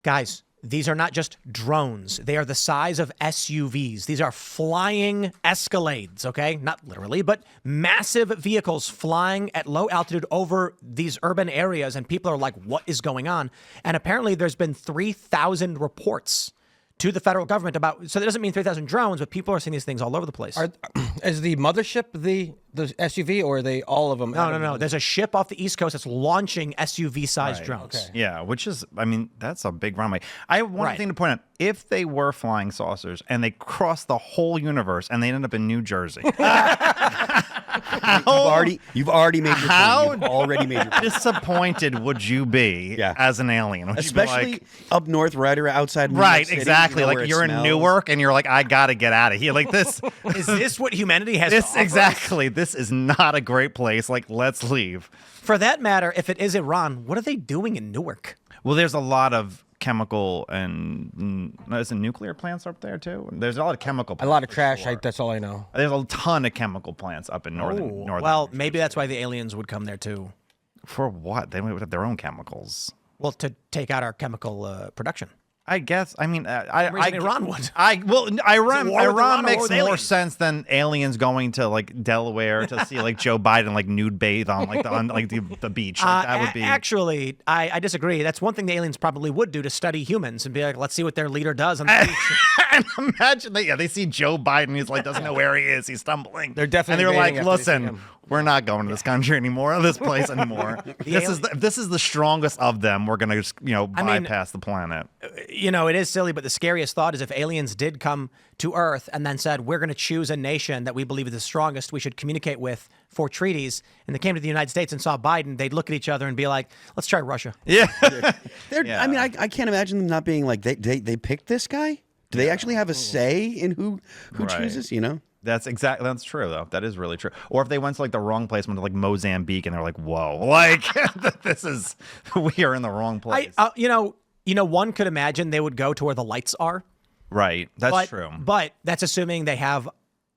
Guys, these are not just drones. They are the size of SUVs. These are flying Escalades, okay? Not literally, but massive vehicles flying at low altitude over these urban areas, and people are like, what is going on? And apparently there's been 3,000 reports to the federal government about, so that doesn't mean 3,000 drones, but people are seeing these things all over the place. Is the mothership the SUV, or are they all of them? No. There's a ship off the East Coast that's launching SUV-sized drones. Okay. Yeah, which is, I mean, that's a big runway. I have one thing to point out. If they were flying saucers and they crossed the whole universe and they ended up in New Jersey, You've already made your point. You've already made your point. disappointed would you be as an alien? Would Especially you be like, up north, right outside New York right, City, exactly. you know, Like you're in Newark and you're like, I gotta get out of here. Like this Is this what humanity has this to offer? exactly. This is not a great place. Like, let's leave. For that matter, if it is Iran, what are they doing in Newark? Well, there's a lot of chemical and there's nuclear plants up there too. There's a lot of chemical plants. A lot of trash. That's all I know. There's a ton of chemical plants up in northern. Well, maybe that's why the aliens would come there too. For what? They would have their own chemicals. Well, to take out our chemical production. I guess. I mean, Iran would. Iran makes more sense than aliens going to like Delaware to see like Joe Biden like nude bathe on like the beach. Like, that would be. Actually, I disagree. That's one thing the aliens probably would do, to study humans and be like, let's see what their leader does on the beach. And imagine they see Joe Biden. He's like doesn't know where he is. He's stumbling. They're definitely. And they're like, invading after they see listen. him. We're not going to this country anymore, this place anymore. This is the strongest of them. We're gonna just bypass the planet. It is silly, but the scariest thought is if aliens did come to Earth and then said, we're going to choose a nation that we believe is the strongest we should communicate with for treaties, and they came to the United States and saw Biden, they'd look at each other and be like, let's try Russia. Yeah. I mean, I can't imagine them not being like, they picked this guy? Do they actually have a say in who chooses, you know? That's true though. That is really true. Or if they went to like the wrong place, went to like Mozambique, and they're like, "Whoa, like we are in the wrong place." One could imagine they would go to where the lights are. Right. That's true. But that's assuming they have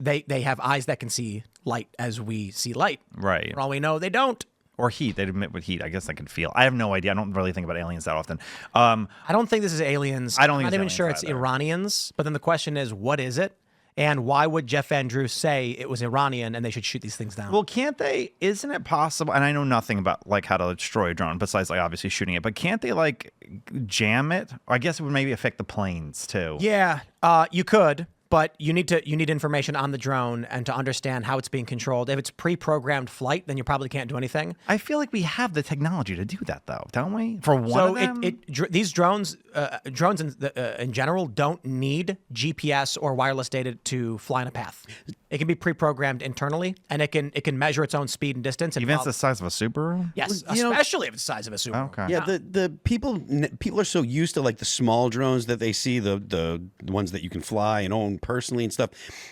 eyes that can see light as we see light. Right. For all we know, they don't. Or heat. They'd emit with heat. I guess I could feel. I have no idea. I don't really think about aliens that often. I don't think this is aliens. I don't think I'm not even sure it's Iranians. But then the question is, what is it? And why would Jeff Van Drew say it was Iranian and they should shoot these things down? Well, can't they? Isn't it possible? And I know nothing about like how to destroy a drone besides like obviously shooting it. But can't they like jam it? Or I guess it would maybe affect the planes too. Yeah, you could. But you need information on the drone and to understand how it's being controlled. If it's pre-programmed flight, then you probably can't do anything. I feel like we have the technology to do that, though, don't we? For one of them? These drones in general don't need GPS or wireless data to fly in a path. It can be pre-programmed internally, and it can measure its own speed and distance. Even if it's the size of a Subaru? Yes, especially if it's the size of a Subaru. Okay. Yeah, the people are so used to like the small drones that they see, the ones that you can fly and own personally and stuff.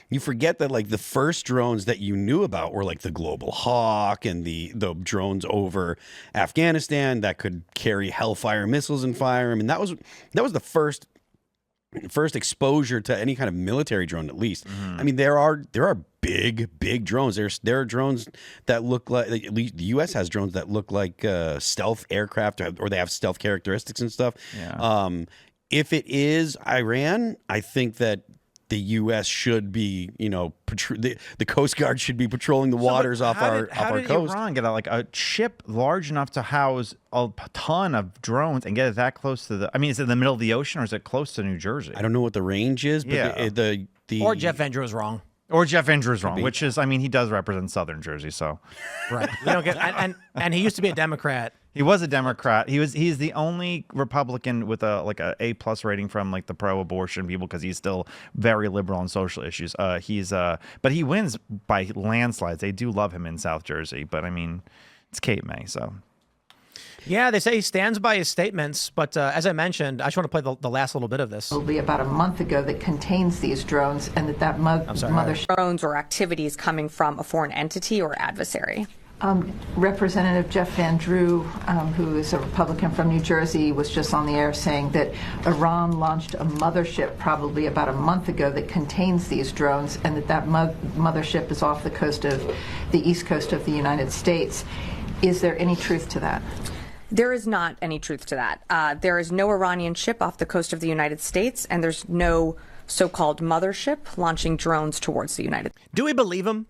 You forget that like the first drones that you knew about were like the Global Hawk and the drones over Afghanistan that could carry Hellfire missiles and fire them. And that was the first exposure to any kind of military drone, at least. Mm-hmm. I mean, there are big drones. There are drones that look like, at least the U.S. has drones that look like stealth aircraft, or they have stealth characteristics and stuff. Yeah. If it is Iran, I think that the U.S. should be, the Coast Guard should be patrolling the waters off our coast. How did Iran get a ship large enough to house a ton of drones and get it that close to the? I mean, is it in the middle of the ocean or is it close to New Jersey? I don't know what the range is, but or Jeff Van Drew is wrong. Or Jeff Van Drew is wrong, which is, I mean, he does represent Southern Jersey, so right. We don't get, and he used to be a Democrat. He was a Democrat. He's the only Republican with a A+ rating from like the pro-abortion people because he's still very liberal on social issues. But he wins by landslides. They do love him in South Jersey, but I mean, it's Cape May, so. Yeah, they say he stands by his statements, but as I mentioned, I just want to play the last little bit of this. It'll be about a month ago that contains these drones, and that mothership drones or activities coming from a foreign entity or adversary. Representative Jeff Van Drew, who is a Republican from New Jersey, was just on the air saying that Iran launched a mothership probably about a month ago that contains these drones, and that mothership is off the east coast of the United States. Is there any truth to that? There is not any truth to that. There is no Iranian ship off the coast of the United States, and there's no so-called mothership launching drones towards the United States. Do we believe him?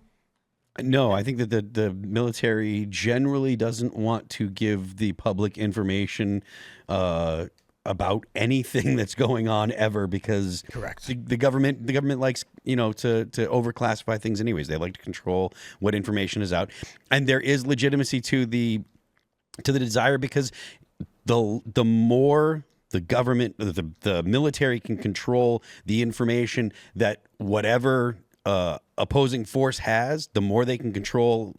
No, I think that the military generally doesn't want to give the public information about anything that's going on ever, because the government likes, to overclassify things anyways. They like to control what information is out, and there is legitimacy to the desire, because the more the government, the military can control the information that whatever opposing force has, the more they can control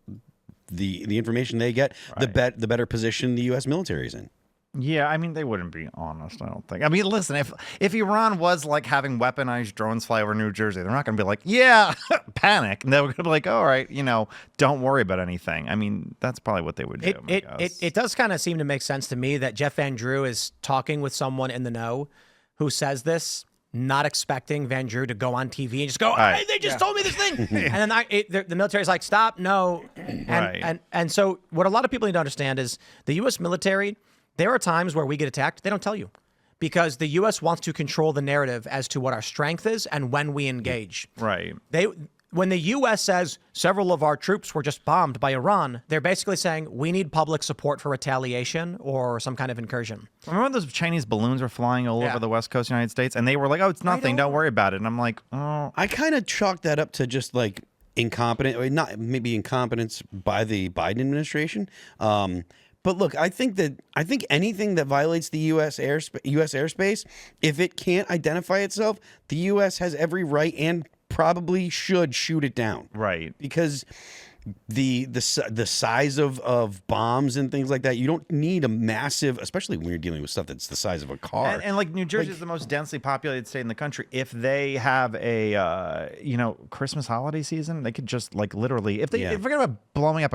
the information they get, the better position the U.S. military is in. Yeah, I mean, they wouldn't be honest, I don't think. I mean, listen, if Iran was like having weaponized drones fly over New Jersey, they're not going to be like, yeah, panic. And they're going to be like, all right, don't worry about anything. I mean, that's probably what they would do. It does kind of seem to make sense to me that Jeff Van Drew is talking with someone in the know who says this, not expecting Van Drew to go on TV and just go, hey, they just told me this thing. And then the military's like, stop, no. And so what a lot of people need to understand is the U.S. military, there are times where we get attacked. They don't tell you, because the U.S. wants to control the narrative as to what our strength is and when we engage. Right. When the U.S. says several of our troops were just bombed by Iran, they're basically saying we need public support for retaliation or some kind of incursion. Remember when those Chinese balloons were flying all over the west coast of the United States, and they were like, oh, it's nothing, don't worry about it. And I'm like, oh. I kind of chalk that up to just like incompetence by the Biden administration. But look, I think anything that violates the U.S. airspace, if it can't identify itself, the U.S. has every right and probably should shoot it down. Right. Because the size of bombs and things like that, you don't need a massive, especially when you're dealing with stuff that's the size of a car. And like New Jersey is the most densely populated state in the country. If they have a Christmas holiday season, they could just like literally, if forget about blowing up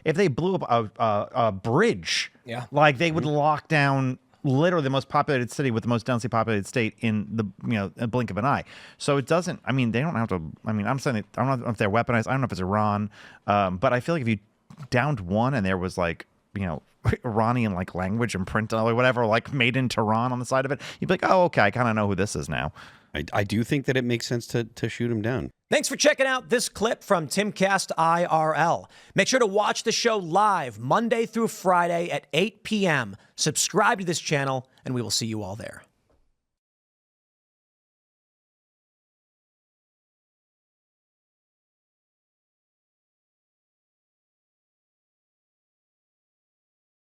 if they blew up a bridge, like they would lock down literally the most populated city with the most densely populated state in the a blink of an eye. So it doesn't. I mean, they don't have to. I mean, I'm saying I don't know if they're weaponized. I don't know if it's Iran, but I feel like if you downed one and there was like Iranian like language and print or whatever, like made in Tehran on the side of it, you'd be like, oh, okay, I kind of know who this is now. I do think that it makes sense to shoot him down. Thanks for checking out this clip from Timcast IRL. Make sure to watch the show live Monday through Friday at 8 p.m. Subscribe to this channel, and we will see you all there.